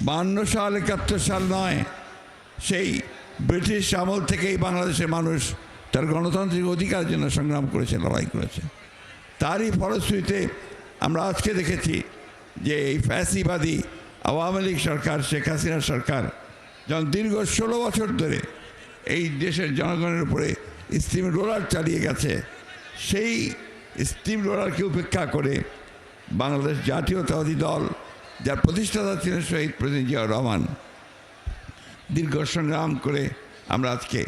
52 সাল 71 সাল নয়, সেই ব্রিটিশ আমল থেকেই বাংলাদেশের মানুষ তার গণতান্ত্রিক অধিকারের জন্য সংগ্রাম করেছে, লড়াই করেছে। তারই ফলশ্রুতিতে আমরা আজকে দেখেছি যে এই ফ্যাসিবাদী আওয়ামী লীগ সরকার, শেখ হাসিনা সরকার যখন দীর্ঘ 16 বছর ধরে এই দেশের জনগণের উপরে স্টিম রোলার চালিয়ে গেছে, সেই স্টিম রোলারকে উপেক্ষা করে বাংলাদেশ জাতীয়তাবাদী দল, যার প্রতিষ্ঠাতা ছিলেন শহীদ প্রেসিডেন্ট জিয়াউর রহমান, দীর্ঘ সংগ্রাম করে আমরা আজকে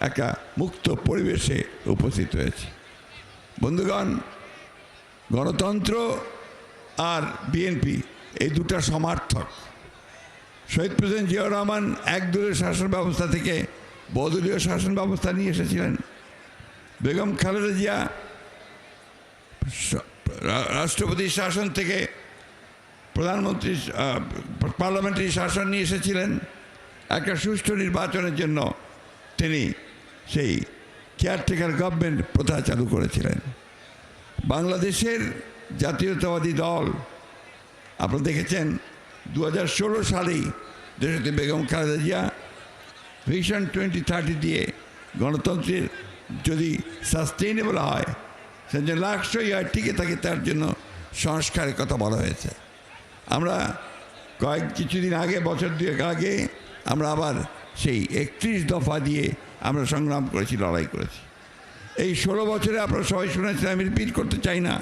একটা মুক্ত পরিবেশে উপস্থিত হয়েছি। বন্ধুগণ, গণতন্ত্র আর বিএনপি এই দুটা সমার্থক। শহীদ প্রেসিডেন্ট জিয়াউর রহমান একদলীয় শাসন ব্যবস্থা থেকে বহুদলীয় শাসন ব্যবস্থা নিয়ে এসেছিলেন। বেগম খালেদা জিয়া রাষ্ট্রপতি শাসন থেকে প্রধানমন্ত্রী পার্লামেন্টারি শাসন নিয়ে এসেছিলেন। একটা সুষ্ঠু নির্বাচনের জন্য তিনি সেই কেয়ারটেকার গভর্নমেন্ট প্রথা চালু করেছিলেন। বাংলাদেশের জাতীয়তাবাদী দল, আপনারা দেখেছেন 2016 সালেই দেশে বেগম খালেদা জিয়া ভিশন 2030 দিয়ে গণতন্ত্রের যদি সাস্টেইনেবল হয়, সে যে লাক্সই আর টিকে থাকে, তার জন্য সংস্কারের কথা বলা হয়েছে। আমরা কিছুদিন আগে, বছর দুয়েক আগে, আমরা আবার সেই 31 দফা দিয়ে আমরা সংগ্রাম করেছি, লড়াই করেছি। এই 16 বছরে আপনারা সবাই শুনেছেন, আমি রিপিট করতে চাই না।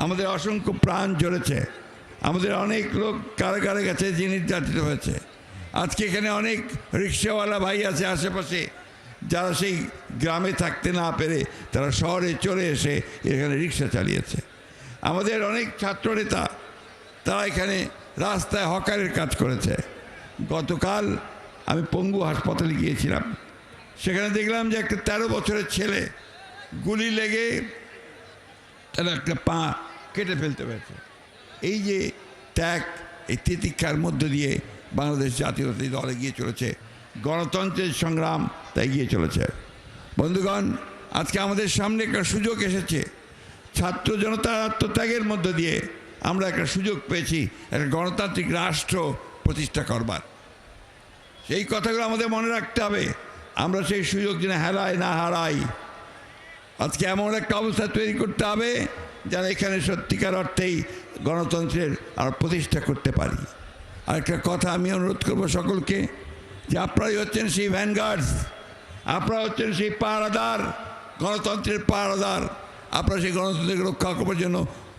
আমাদের অসংখ্য প্রাণ জ্বলেছে, আমাদের অনেক লোক কারাগারে গেছে, যে নির্যাতিত হয়েছে। আজকে এখানে অনেক রিক্সাওয়ালা ভাই আছে আশেপাশে, যারা সেই গ্রামে থাকতে না পেরে তারা শহরে চলে এসে এখানে রিক্সা চালিয়েছে। আমাদের অনেক ছাত্রনেতা, তারা এখানে রাস্তায় হকারের কাজ করেছে। গতকাল আমি পঙ্গু হাসপাতালে গিয়েছিলাম, সেখানে দেখলাম যে একটা 13 বছরের ছেলে গুলি লেগে তার একটা পা কেটে ফেলতে হয়েছে। এই যে ত্যাগ, এই তিতিক্ষার মধ্য দিয়ে বাংলাদেশ জাতীয়তাবাদী দল এগিয়ে চলেছে, গণতন্ত্রের সংগ্রাম তাই এগিয়ে চলেছে। বন্ধুগণ, আজকে আমাদের সামনে একটা সুযোগ এসেছে। ছাত্র জনতার আত্মত্যাগের মধ্য দিয়ে আমরা একটা সুযোগ পেয়েছি একটা গণতান্ত্রিক রাষ্ট্র প্রতিষ্ঠা করবার। সেই কথাগুলো আমাদের মনে রাখতে হবে। আমরা সেই সুযোগ যেন হেলায় না হারাই। আজকে এমন একটা অবস্থা তৈরি করতে হবে যেন এখানে সত্যিকার অর্থেই গণতন্ত্রের আর প্রতিষ্ঠা করতে পারি। আর একটা কথা আমি অনুরোধ করবো সকলকে, যে আপনারাই হচ্ছেন সেই ভ্যানগার্ডস, আপনারা হচ্ছেন সেই পাহারাদার, গণতন্ত্রের পাহারাদার। আপনারা সেই গণতন্ত্রকে রক্ষা করবার জন্য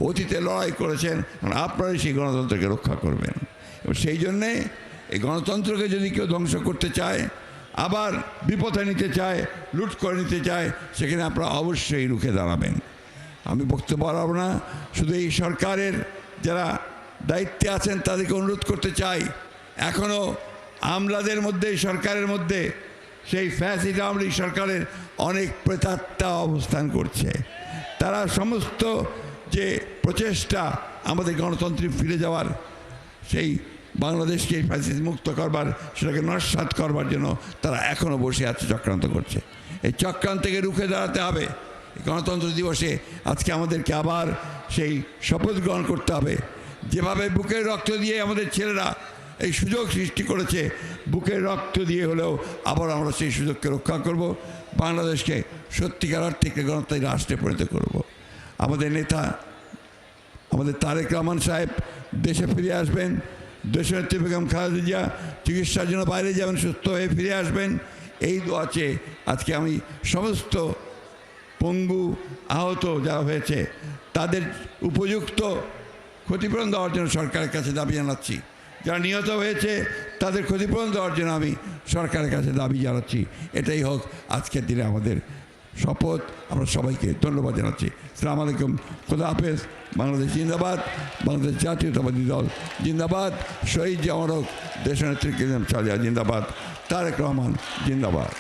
অতীতে লড়াই করেছেন, আপনারাই সেই গণতন্ত্রকে রক্ষা করবেন। এবং সেই জন্যে এই গণতন্ত্রকে যদি কেউ ধ্বংস করতে চায়, আবার বিপথে নিতে চায়, লুট করে নিতে চায়, সেখানে আপনারা অবশ্যই রুখে দাঁড়াবেন। আমি বক্তব্য বাড়াবো না, শুধু এই সরকারের যারা দায়িত্বে আছেন তাদেরকে অনুরোধ করতে চাই, এখনও আমলাদের মধ্যে, সরকারের মধ্যে সেই ফ্যাসিস্ট আওয়ামী লীগ সরকারের অনেক প্রেতাত্মা অবস্থান করছে। তারা সমস্ত যে প্রচেষ্টা আমাদের গণতন্ত্রে ফিরে যাওয়ার, সেই বাংলাদেশকে ফ্যাসিস্ট মুক্ত করবার, সেটাকে নস্যাৎ করবার জন্য তারা এখনও বসে আছে, চক্রান্ত করছে। এই চক্রান্তকে রুখে দাঁড়াতে হবে। গণতন্ত্র দিবসে আজকে আমাদেরকে আবার সেই শপথ গ্রহণ করতে হবে। যেভাবে বুকের রক্ত দিয়ে আমাদের ছেলেরা এই সুযোগ সৃষ্টি করেছে, বুকের রক্ত দিয়ে হলেও আবার আমরা সেই সুযোগকে রক্ষা করব, বাংলাদেশকে সত্যিকার অর্থে গণতান্ত্রিক রাষ্ট্রে পরিণত করব। আমাদের নেতা, আমাদের তারেক রহমান সাহেব দেশে ফিরে আসবেন। দেশনেত্রী বেগম খালেদা জিয়া চিকিৎসার জন্য বাইরে যাবেন, সুস্থ হয়ে ফিরে আসবেন, এই দোয়াতে আজকে আমি সমস্ত পঙ্গু আহত যারা হয়েছে তাদের উপযুক্ত ক্ষতিপূরণ দেওয়ার জন্য সরকারের কাছে দাবি জানাচ্ছি। যারা নিহত হয়েছে তাদের ক্ষতিপূরণ দেওয়ার জন্য আমি সরকারের কাছে দাবি জানাচ্ছি। এটাই হোক আজকের দিনে আমাদের শপথ। আমরা সবাইকে ধন্যবাদ জানাচ্ছি। আসসালামু আলাইকুম, খোদা হাফেজ। বাংলাদেশ জিন্দাবাদ, বাংলাদেশ জাতীয়তাবাদী দল জিন্দাবাদ, শহীদ জামারক দেশনেত্রী জিন্দাবাদ, তারেক রহমান জিন্দাবাদ।